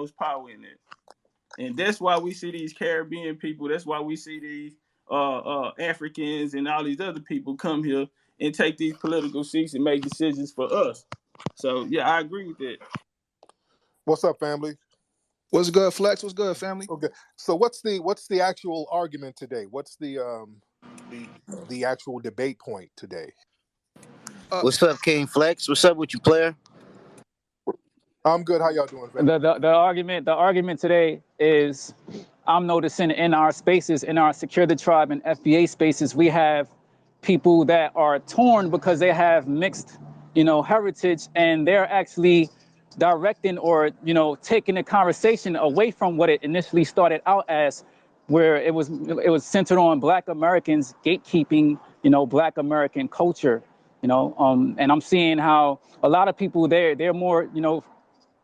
most power in it. And that's why we see these Caribbean people. That's why we see these Africans and all these other people come here and take these political seats and make decisions for us. So yeah, I agree with that. What's up, family? What's good, Flex? What's good, family? Okay. So what's the actual argument today? What's the actual debate point today? What's up, King Flex? What's up with you, player? I'm good. How y'all doing, family? The argument today is, I'm noticing in our spaces, in our Secure the Tribe and FBA spaces, we have people that are torn because they have mixed, heritage, and they're actually directing or, taking the conversation away from what it initially started out as, where it was centered on Black Americans gatekeeping, Black American culture, and I'm seeing how a lot of people they're more,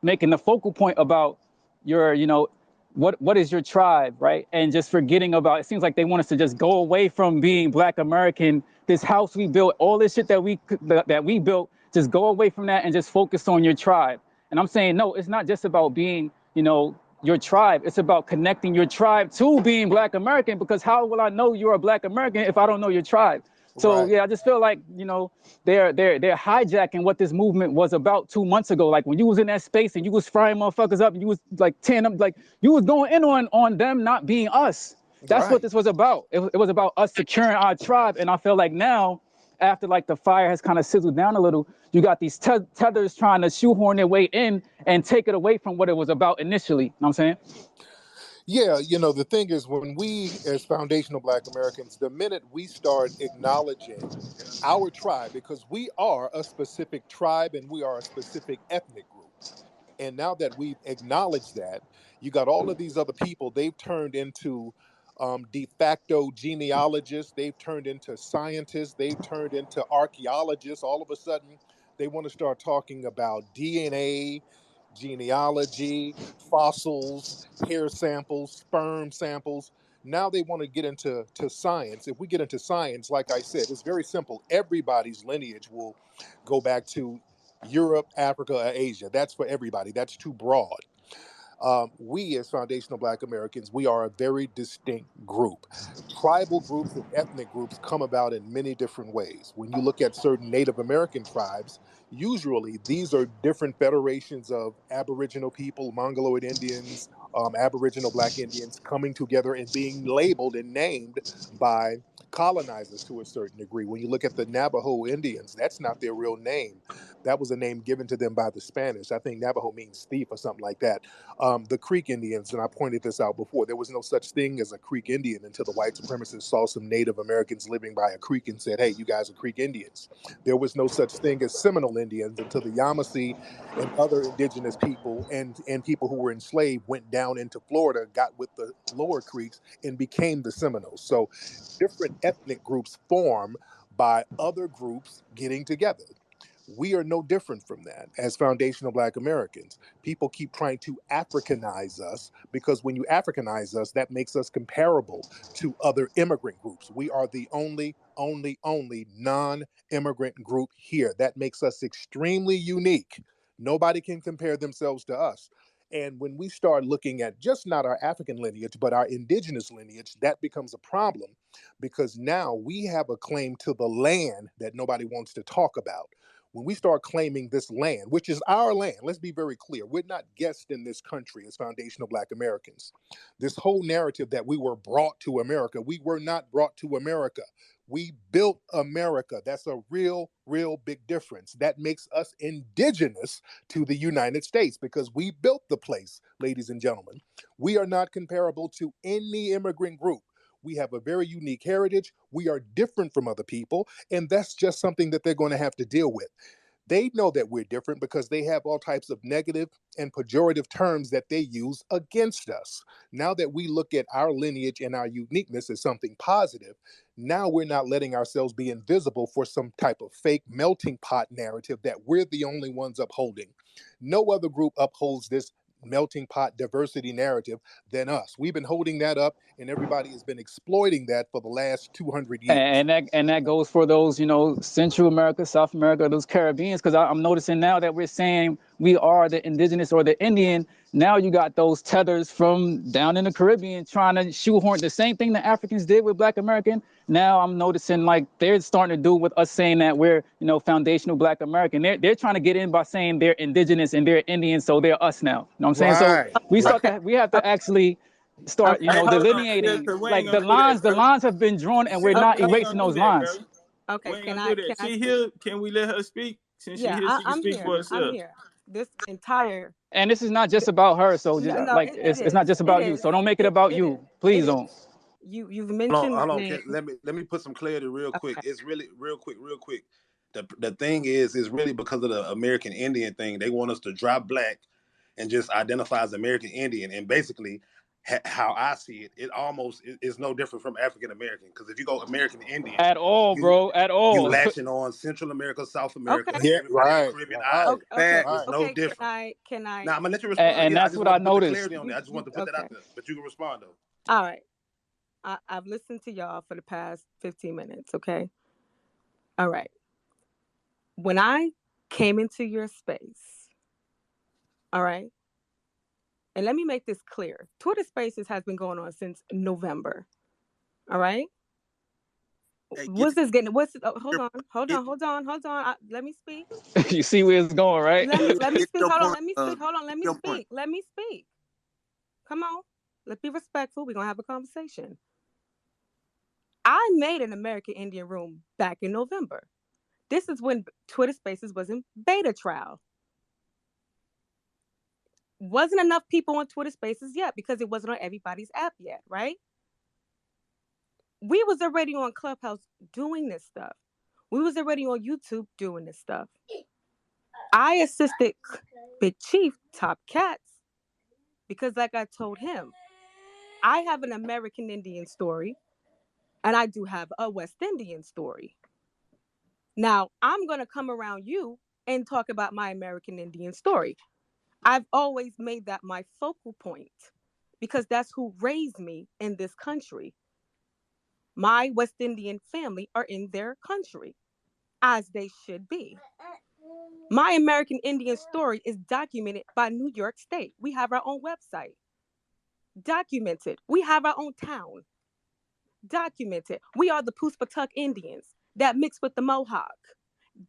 making the focal point about your, what is your tribe, right? And just forgetting about, it seems like they want us to just go away from being Black American. This house we built, all this shit that we built, just go away from that and just focus on your tribe. And I'm saying, no, it's not just about being, your tribe. It's about connecting your tribe to being Black American, because how will I know you're a Black American if I don't know your tribe? So Right. yeah, I just feel like, they're hijacking what this movement was about 2 months ago. Like when you was in that space and you was frying motherfuckers up and you was like tearing them, like you was going in on them not being us. That's Right. what this was about. It was about us securing our tribe. And I feel like now, after like the fire has kind of sizzled down a little, you got these tethers trying to shoehorn their way in and take it away from what it was about initially. You know what I'm saying? Yeah, the thing is, when we as foundational Black Americans, the minute we start acknowledging our tribe, because we are a specific tribe and we are a specific ethnic group. And now that we've acknowledged that, you got all of these other people, they've turned into de facto genealogists, they've turned into scientists, they've turned into archaeologists. All of a sudden, they want to start talking about DNA, genealogy, fossils, hair samples, sperm samples. Now they want to get into science. If we get into science, like I said, it's very simple. Everybody's lineage will go back to Europe, Africa, or Asia. That's for everybody. That's too broad. We, as foundational Black Americans, we are a very distinct group. Tribal groups and ethnic groups come about in many different ways. When you look at certain Native American tribes, usually these are different federations of Aboriginal people, Mongoloid Indians, Aboriginal Black Indians coming together and being labeled and named by colonizers to a certain degree. When you look at the Navajo Indians, that's not their real name. That was a name given to them by the Spanish. I think Navajo means thief or something like that. The Creek Indians, and I pointed this out before, there was no such thing as a Creek Indian until the white supremacists saw some Native Americans living by a creek and said, hey, you guys are Creek Indians. There was no such thing as Seminole Indians until the Yamasee and other indigenous people and people who were enslaved went down into Florida, got with the lower creeks, and became the Seminoles. So different ethnic groups form by other groups getting together. We are no different from that as foundational Black Americans. People keep trying to Africanize us, because when you Africanize us, that makes us comparable to other immigrant groups. We are the only non-immigrant group here. That makes us extremely unique. Nobody can compare themselves to us. And when we start looking at just not our African lineage, but our indigenous lineage, that becomes a problem, because now we have a claim to the land that nobody wants to talk about. When we start claiming this land, which is our land, let's be very clear, we're not guests in this country as foundational Black Americans. This whole narrative that we were brought to America, we were not brought to America. We built America. That's a real big difference. That makes us indigenous to the United States because we built the place, ladies and gentlemen. We are not comparable to any immigrant group. We have a very unique heritage. We are different from other people, and that's just something that they're going to have to deal with. They know that we're different because they have all types of negative and pejorative terms that they use against us. Now that we look at our lineage and our uniqueness as something positive, now we're not letting ourselves be invisible for some type of fake melting pot narrative that we're the only ones upholding. No other group upholds this melting pot diversity narrative than us. We've been holding that up, and everybody has been exploiting that for the last 200 years. And that goes for those, Central America, South America, those Caribbeans, because I'm noticing now that we're saying we are the indigenous or the Indian. Now you got those tethers from down in the Caribbean trying to shoehorn the same thing the Africans did with Black American. Now I'm noticing like they're starting to do with us saying that we're, you know, foundational Black American. They're trying to get in by saying they're indigenous and they're Indian, so they're us now. You know what I'm saying? So Right, Okay. we have to actually start, you Okay. Hey, know, hold on, yeah, delineating cause we ain't like gonna do that, the brother. lines have been drawn and we're See, not we Okay. ain't erasing gonna do those that, lines. brother. Okay. We ain't Can gonna do I? that. Can I She speak? here. Can we let her speak? Since she Yeah, here, she can I'm speak here. for I'm herself. here. This entire. And this is not just about her, so No, just no, like it it's not is. just It about you. is. So don't make it about It is. you. Please It is. don't. You've Hold mentioned on, my hold on. name. Let me put some clarity real quick. Okay. It's really real quick. The thing is really because of the American Indian thing. They want us to drop black and just identify as American Indian. And basically, how I see it, it almost is no different from African American. Because if you go American Indian, At all, you bro. At you all. latching on Central America, South America, Okay. yeah, everybody in the right, Caribbean right. islands. Okay. Okay. It's Right. no Okay. different. Can I? Now I'm gonna let you respond. And Yeah, I that's just what I want to put the noticed. clarity on that. I just want to put that Okay. out there. But you can respond though. All right. I've listened to y'all for the past 15 minutes. Okay. All right. When I came into your space, all right, and let me make this clear. Twitter Spaces has been going on since November. All right. Hey, What's this getting? Hold your on. get, Let me speak. You see where it's going, right? Let me get speak. your Hold on. point. Let me speak. Hold on. Let me Your point. speak. Let me speak. Come on. Let's be respectful. We're gonna have a conversation. I made an American Indian room back in November. This is when Twitter Spaces was in beta trial. Wasn't enough people on Twitter Spaces yet because it wasn't on everybody's app yet, right? We was already on Clubhouse doing this stuff. We was already on YouTube doing this stuff. I assisted Big Chief Top Cats because, like I told him, I have an American Indian story and I do have a West Indian story. Now, I'm going to come around you and talk about my American Indian story. I've always made that my focal point because that's who raised me in this country. My West Indian family are in their country, as they should be. My American Indian story is documented by New York State. We have our own website. Documented. We have our own town. Documented. We are the Puspatuck Indians that mix with the Mohawk.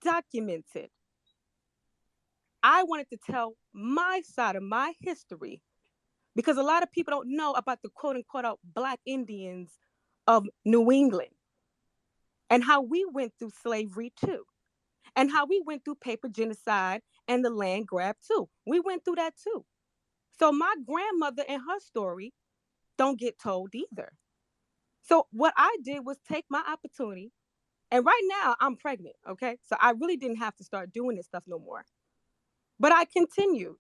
Documented. I wanted to tell my side of my history because a lot of people don't know about the quote unquote Black Indians of New England and how we went through slavery too, and how we went through paper genocide and the land grab too. We went through that too. So my grandmother and her story don't get told either. So what I did was take my opportunity, and right now I'm pregnant, okay? So I really didn't have to start doing this stuff no more. But I continued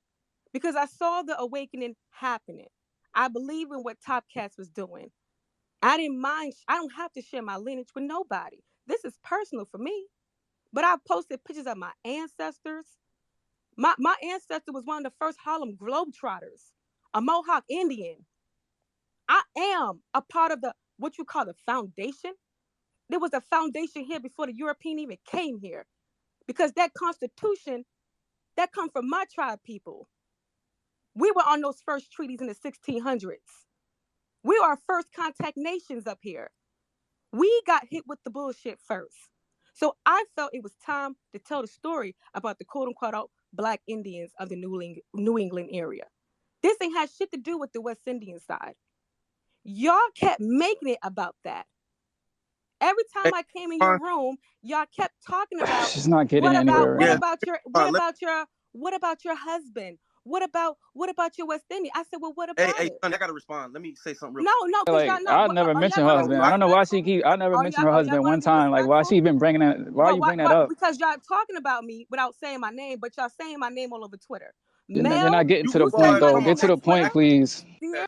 because I saw the awakening happening. I believe in what Top Cats was doing. I didn't mind. I don't have to share my lineage with nobody. This is personal for me. But I posted pictures of my ancestors. My ancestor was one of the first Harlem Globetrotters, a Mohawk Indian. I am a part of the what you call the foundation. There was a foundation here before the European even came here, because that Constitution that come from my tribe people. We were on those first treaties in the 1600s. We are first contact nations up here. We got hit with the bullshit first. So I felt it was time to tell the story about the quote unquote Black Indians of the New England area. This ain't had shit to do with the West Indian side. Y'all kept making it about that. Every time Hey, I came in your room, y'all kept talking about She's not getting anywhere right now. what about your husband? What about your West Indian? I said, well, what hey, about it? Sonny, I gotta respond. Let me say something real No, quick. no, because Like y'all not. I never Are y'all mentioned her gonna No, be husband. I right? don't know why respectful? I never mentioned her Are y'all husband gonna one be time. Like why respectful? she even bringing that? Why No, you bring that up? because y'all talking about me without saying my name, but y'all saying my name all over Twitter. You're Mel, not getting You to the you saying point boys, my though. come on. Get name to on the point, Twitter. please. Sierra?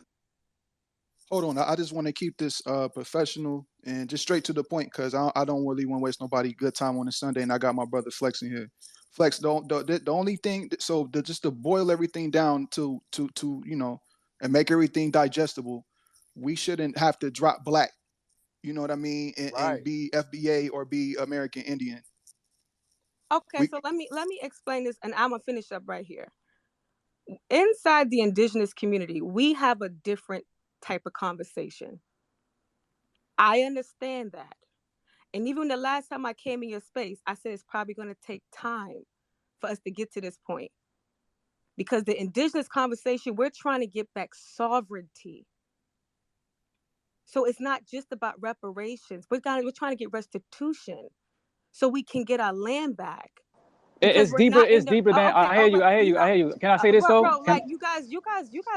Hold on. I just want to keep this professional and just straight to the point because I don't really want to waste nobody good time on a Sunday, and I got my brother Flex in here. Flex, the only thing, just to boil everything down to and make everything digestible, we shouldn't have to drop black, you know what I mean, and Right. be FBA or be American Indian. Okay, so let me explain this, and I'm gonna finish up right here. Inside the indigenous community, we have a different type of conversation. I understand that. And even the last time I came in your space, I said it's probably going to take time for us to get to this point. Because the indigenous conversation, we're trying to get back sovereignty. So it's not just about reparations. We're trying to get restitution so we can get our land back. Because It's we're deeper. not in It's the deeper than okay. I hear you. I hear you. I hear you. Can I say this though? Like you guys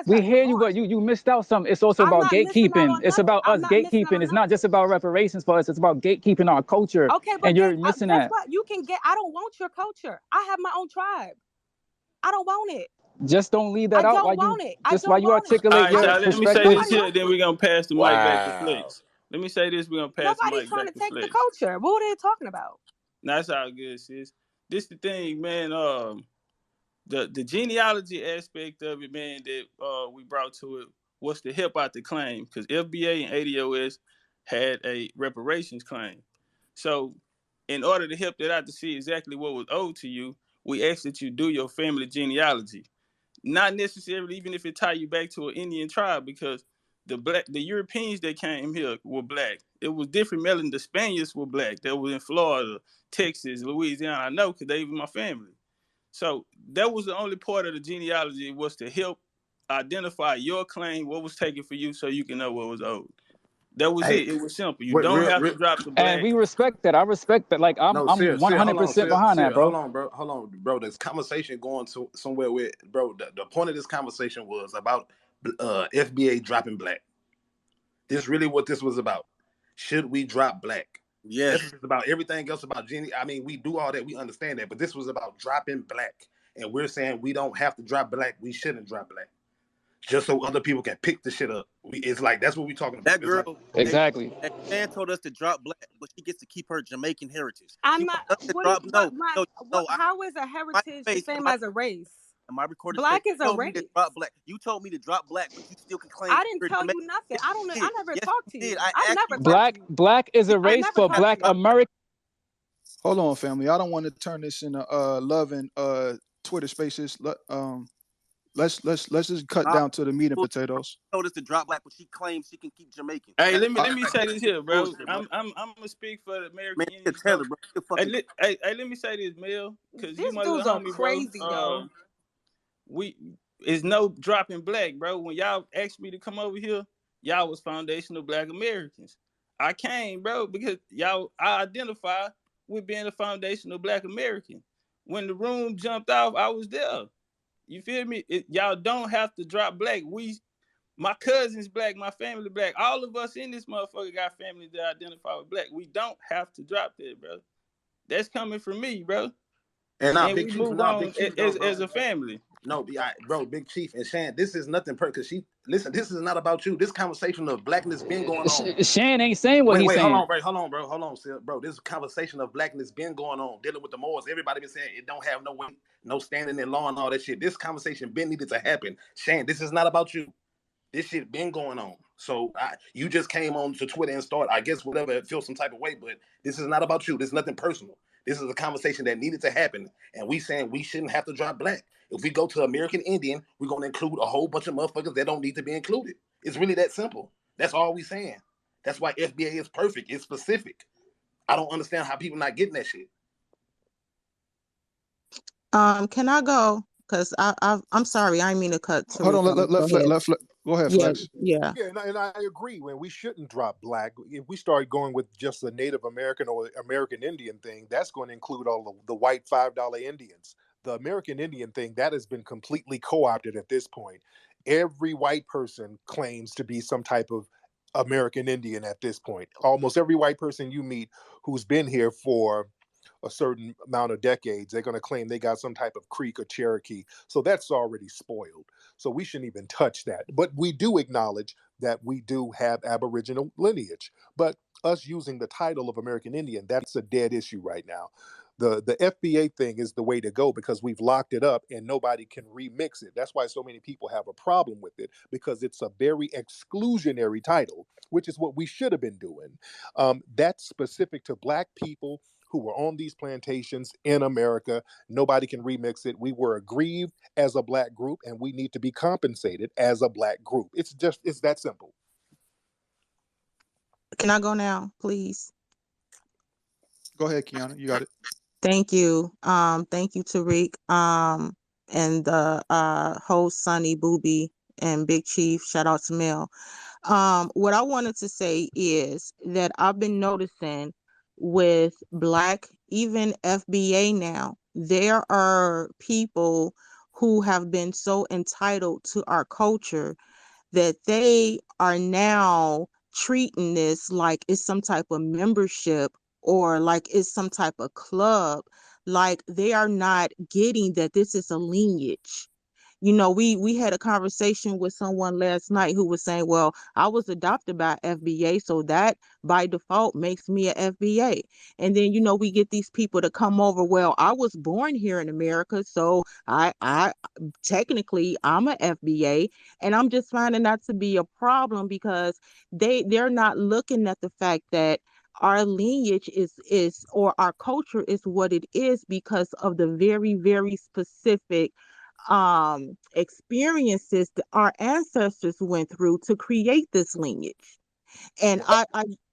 We got hear you, but lost. you missed out something. It's also I'm about not missing out gatekeeping. on It's nothing. about I'm us not missing out gatekeeping. on It's not just nothing. about reparations for us. It's about gatekeeping our culture. Okay, but And then you're missing guess that. what? You can get. I don't want your culture. I have my own tribe. I don't want it. Just don't leave I that out while don't you want it. I just while don't you want it. All articulate right, I your y'all. don't. Let me say perspective. this Nobody here. wants Then it. we're gonna pass the mic back to Wow. Flex. Let me say this. We're gonna pass the Nobody's mic trying back to to take the Flex. culture. What are they talking about? That's all good, sis. This the thing, man. The genealogy aspect of it, man, that we brought to it was to help out the claim because FBA and ADOS had a reparations claim. So, in order to help that out to see exactly what was owed to you, we asked that you do your family genealogy. Not necessarily, even if it tie you back to an Indian tribe, because the Europeans that came here were black. It was different melanin. The Spaniards were black. That was in Florida, Texas, Louisiana. I know because they were my family. So that was the only part of the genealogy was to help identify your claim, what was taken for you, so you can know what was owed. That was Hey, it. It was simple. You wait, don't real, have to real. drop the And black. we respect that. I respect that. Like No, I'm hold on, 100% behind that, bro. hold on, bro. Hold on, bro. This conversation going to somewhere where, bro, the point of this conversation was about FBA dropping black. This is really what this was about. Should we drop black? Yes. This is about everything else about Jenny. I mean, we do all that. We understand that. But this was about dropping black. And we're saying we don't have to drop black. We shouldn't drop black. Just so other people can pick the shit up. It's like, that's what we're talking about. That girl, like, Exactly. Shan told us to drop black, but she gets to keep her Jamaican heritage. I'm She not. wants us to What? drop. No, My? no, What? no. How is a My heritage the space, same as a race? my recorded space. Black is You a told me to race. drop black. You told me to drop black, but you still can claim I didn't you're tell Jamaican. you nothing. Yes, I don't. you I did. never Yes, talked to you you. did. I I asked never you. talked to you. Black is a I race never for talked black to you. American. Hold on, family. I don't want to turn this into love and Twitter Spaces. Let's just cut Drop down to the meat and bullshit. potatoes. She told us to drop black, but she claims she can keep Jamaican. Hey, That's let me say this here, bro. bullshit, bro. I'm gonna speak for the Man, American she a Indian. Taylor, So, bro. She a fucking. let me say this, Mel, because you These my little dudes are homie, bro. crazy, yo. We is no dropping black, bro. When y'all asked me to come over here, y'all was foundational Black Americans. I came, bro, because I identify with being a foundational Black American. When the room jumped off, I was there. You feel me? Y'all don't have to drop black. My cousin's black, my family black. All of us in this motherfucker got families that identify with black. We don't have to drop that, bro. That's coming from me, bro. and now And Big we Chief, move on though, bro. as a family. No, bro, Big Chief and Shan, this is nothing because listen, this is not about you. This conversation of blackness been going on. Shan ain't saying what he's Wait, saying. hold on, bro. This conversation of blackness been going on, dealing with the Moors. Everybody been saying it don't have no weight, no standing in law and all that shit. This conversation been needed to happen. Shan, this is not about you. This shit been going on. So you just came on to Twitter and start, I guess, whatever, it feels some type of way, but this is not about you. This is nothing personal. This is a conversation that needed to happen. And we saying we shouldn't have to drop black. If we go to American Indian, we're going to include a whole bunch of motherfuckers that don't need to be included. It's really that simple. That's all we saying. That's why FBA is perfect. It's specific. I don't understand how people not getting that shit. Can I go? Because I'm sorry, I didn't mean to cut Hold on, Tariq off. Go ahead. Go ahead, Yeah, Flex. yeah. Yeah, and I agree. When we shouldn't drop black, if we start going with just the Native American or American Indian thing, that's going to include all the white $5 Indians. The American Indian thing that has been completely co-opted at this point. Every white person claims to be some type of American Indian at this point. Almost every white person you meet who's been here for a certain amount of decades, they're going to claim they got some type of Creek or Cherokee. So that's already spoiled. So we shouldn't even touch that. But we do acknowledge that we do have Aboriginal lineage. But us using the title of American Indian, that's a dead issue right now. The FBA thing is the way to go because we've locked it up and nobody can remix it. That's why so many people have a problem with it, because it's a very exclusionary title, which is what we should have been doing. That's specific to black people who were on these plantations in America. Nobody can remix it. We were aggrieved as a black group, and we need to be compensated as a black group. It's that simple. Can I go now, please? Go ahead, Kiana. You got it. Thank you. Thank you, Tariq. And the host Sonny Booby and Big Chief. Shout out to Mel. What I wanted to say is that I've been noticing with Black, even FBA now, there are people who have been so entitled to our culture that they are now treating this like it's some type of membership or like it's some type of club. Like they are not getting that this is a lineage. We had a conversation with someone last night who was saying, well, I was adopted by FBA, so that by default makes me a FBA. And then, we get these people to come over, well, I was born here in America, so I technically I'm a FBA. And I'm just finding that to be a problem because they're not looking at the fact that our lineage is or our culture is what it is because of the very, very specific experiences that our ancestors went through to create this lineage. And Yeah,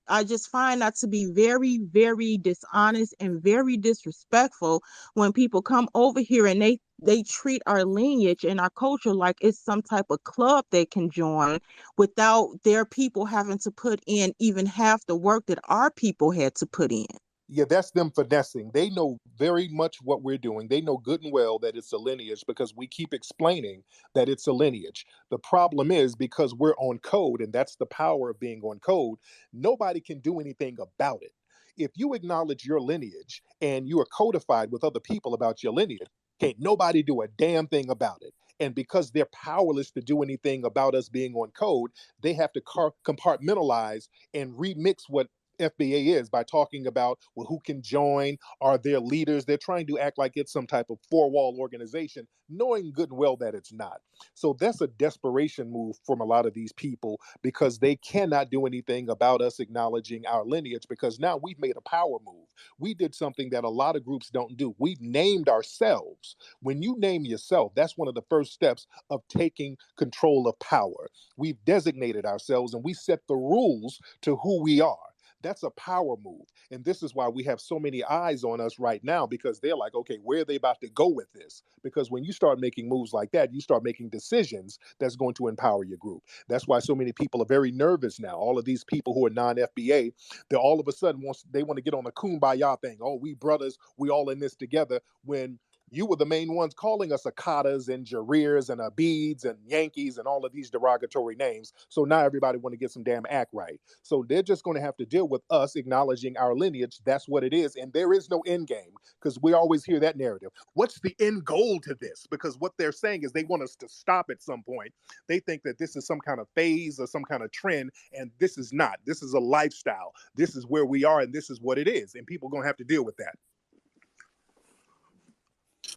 I just find that to be very, very dishonest and very disrespectful when people come over here and they treat our lineage and our culture like it's some type of club they can join without their people having to put in even half the work that our people had to put in. yeah, that's them finessing. They know very much what we're doing. They know good and well that it's a lineage because we keep explaining that it's a lineage. The problem is because we're on code, and that's the power of being on code, nobody can do anything about it. If you acknowledge your lineage and you are codified with other people about your lineage, can't nobody do a damn thing about it. And because they're powerless to do anything about us being on code, they have to compartmentalize and remix what FBA is by talking about, well, who can join, are there leaders. They're trying to act like it's some type of four-wall organization, knowing good and well that it's not. So that's a desperation move from a lot of these people because they cannot do anything about us acknowledging our lineage because now we've made a power move. We did something that a lot of groups don't do. We've named ourselves. When you name yourself, that's one of the first steps of taking control of power. We've designated ourselves and we set the rules to who we are. That's a power move. And this is why we have so many eyes on us right now because they're like, okay, where are they about to go with this? Because when you start making moves like that, you start making decisions that's going to empower your group. That's why so many people are very nervous now. All of these people who are non-FBA, they're all of a sudden they want to get on a kumbaya thing. Oh, we brothers, we all in this together. When you were the main ones calling us Akatas and Jareers and Abids and Yankees and all of these derogatory names. So now everybody want to get some damn act right. So they're just going to have to deal with us acknowledging our lineage. That's what it is. And there is no end game because we always hear that narrative. What's the end goal to this? Because what they're saying is they want us to stop at some point. They think that this is some kind of phase or some kind of trend. And this is not. This is a lifestyle. This is where we are and this is what it is. And people are going to have to deal with that.